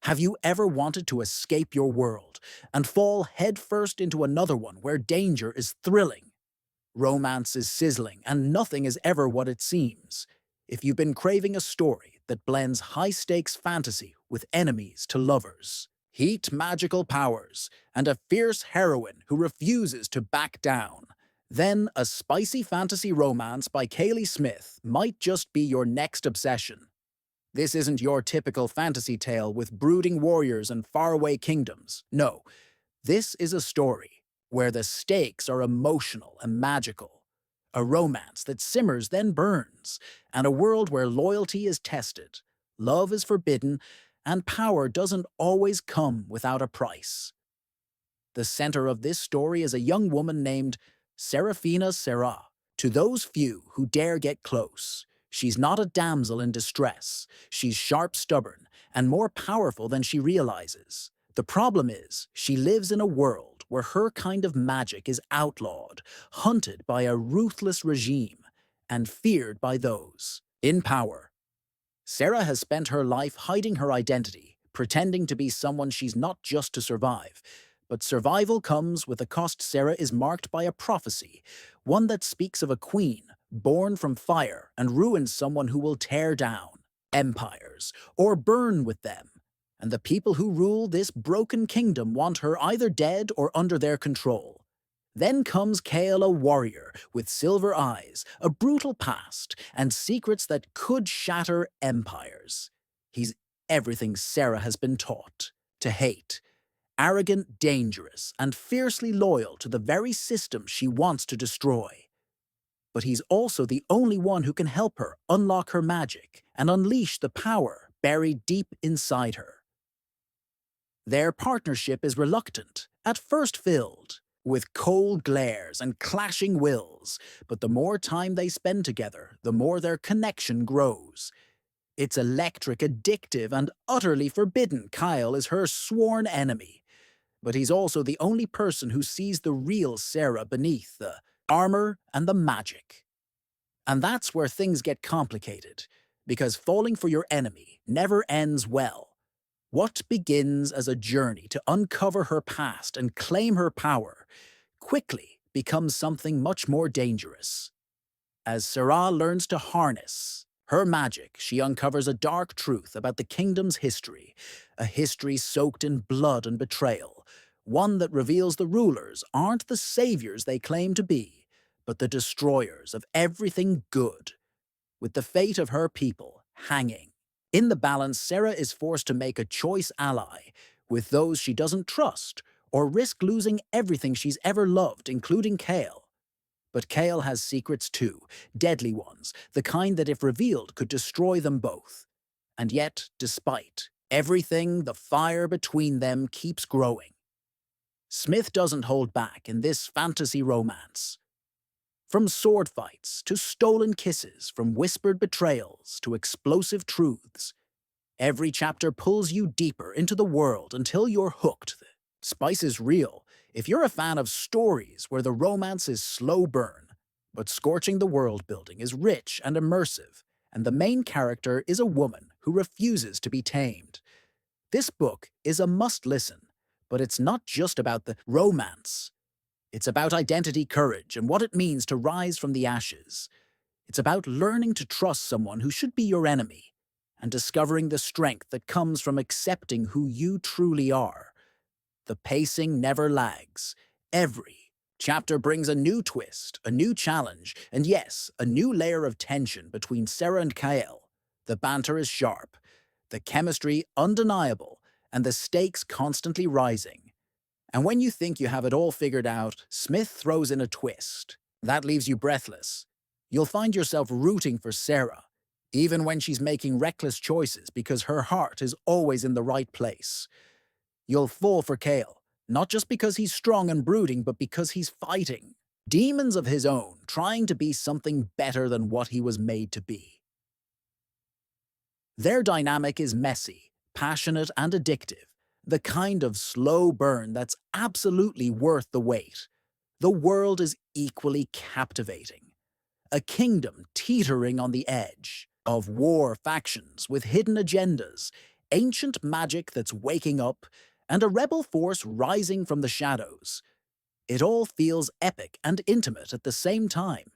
Have you ever wanted to escape your world and fall headfirst into another one where danger is thrilling, romance is sizzling, and nothing is ever what it seems? If you've been craving a story that blends high-stakes fantasy with enemies to lovers, heat magical powers, and a fierce heroine who refuses to back down, then a spicy fantasy romance by Kaylie Smith might just be your next obsession. This isn't your typical fantasy tale with brooding warriors and faraway kingdoms. No, this is a story where the stakes are emotional and magical, a romance that simmers then burns, and a world where loyalty is tested, love is forbidden, and power doesn't always come without a price. The center of this story is a young woman named Seraphina. To those few who dare get close, she's not a damsel in distress. She's sharp, stubborn, and more powerful than she realizes. The problem is, she lives in a world where her kind of magic is outlawed, hunted by a ruthless regime, and feared by those in power. Sarah has spent her life hiding her identity, pretending to be someone she's not just to survive. But survival comes with a cost. Sarah is marked by a prophecy, one that speaks of a queen born from fire and ruins someone who will tear down empires or burn with them. And the people who rule this broken kingdom want her either dead or under their control. Then comes Kale, a warrior with silver eyes, a brutal past, and secrets that could shatter empires. He's everything Sarah has been taught to hate. Arrogant, dangerous, and fiercely loyal to the very system she wants to destroy. But he's also the only one who can help her unlock her magic and unleash the power buried deep inside her. Their partnership is reluctant, at first filled with cold glares and clashing wills, but the more time they spend together, the more their connection grows. It's electric, addictive, and utterly forbidden. Kyle is her sworn enemy, but he's also the only person who sees the real Sarah beneath the armor and the magic. And that's where things get complicated, because falling for your enemy never ends well. What begins as a journey to uncover her past and claim her power quickly becomes something much more dangerous. As Sarah learns to harness her magic, she uncovers a dark truth about the kingdom's history, a history soaked in blood and betrayal, one that reveals the rulers aren't the saviors they claim to be, but the destroyers of everything good, with the fate of her people hanging. In the balance, Sarah is forced to make a choice ally with those she doesn't trust, or risk losing everything she's ever loved, including Kale. But Kale has secrets too, deadly ones, the kind that if revealed could destroy them both. And yet, despite everything, the fire between them keeps growing. Smith doesn't hold back in this fantasy romance. From sword fights to stolen kisses, from whispered betrayals to explosive truths, every chapter pulls you deeper into the world until you're hooked. The spice is real if you're a fan of stories where the romance is slow burn, but scorching. The world building is rich and immersive, and the main character is a woman who refuses to be tamed. This book is a must-listen, but it's not just about the romance. It's about identity, courage, and what it means to rise from the ashes. It's about learning to trust someone who should be your enemy, and discovering the strength that comes from accepting who you truly are. The pacing never lags. Every chapter brings a new twist, a new challenge, and yes, a new layer of tension between Sarah and Kyle. The banter is sharp, the chemistry undeniable, and the stakes constantly rising. And when you think you have it all figured out, Smith throws in a twist that leaves you breathless. You'll find yourself rooting for Sarah, even when she's making reckless choices because her heart is always in the right place. You'll fall for Kale, not just because he's strong and brooding, but because he's fighting demons of his own, trying to be something better than what he was made to be. Their dynamic is messy, passionate, and addictive. The kind of slow burn that's absolutely worth the wait. The world is equally captivating. A kingdom teetering on the edge of war, factions with hidden agendas, ancient magic that's waking up, and a rebel force rising from the shadows. It all feels epic and intimate at the same time.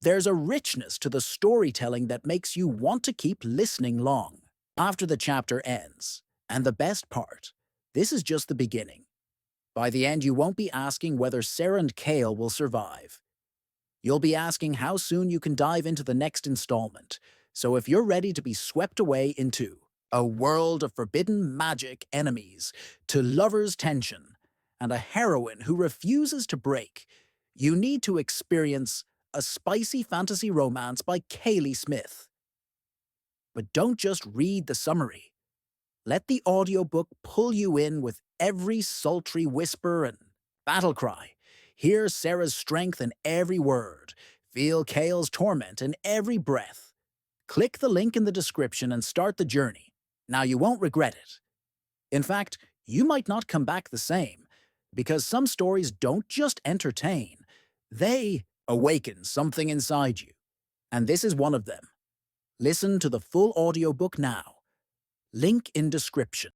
There's a richness to the storytelling that makes you want to keep listening long after the chapter ends. And the best part, this is just the beginning. By the end, you won't be asking whether Sarah and Kale will survive. You'll be asking how soon you can dive into the next installment. So if you're ready to be swept away into a world of forbidden magic enemies, to lovers' tension, and a heroine who refuses to break, you need to experience a spicy fantasy romance by Kaylie Smith. But don't just read the summary. Let the audiobook pull you in with every sultry whisper and battle cry. Hear Sarah's strength in every word. Feel Kale's torment in every breath. Click the link in the description and start the journey. Now you won't regret it. In fact, you might not come back the same, because some stories don't just entertain, they awaken something inside you. And this is one of them. Listen to the full audiobook now. Link in description.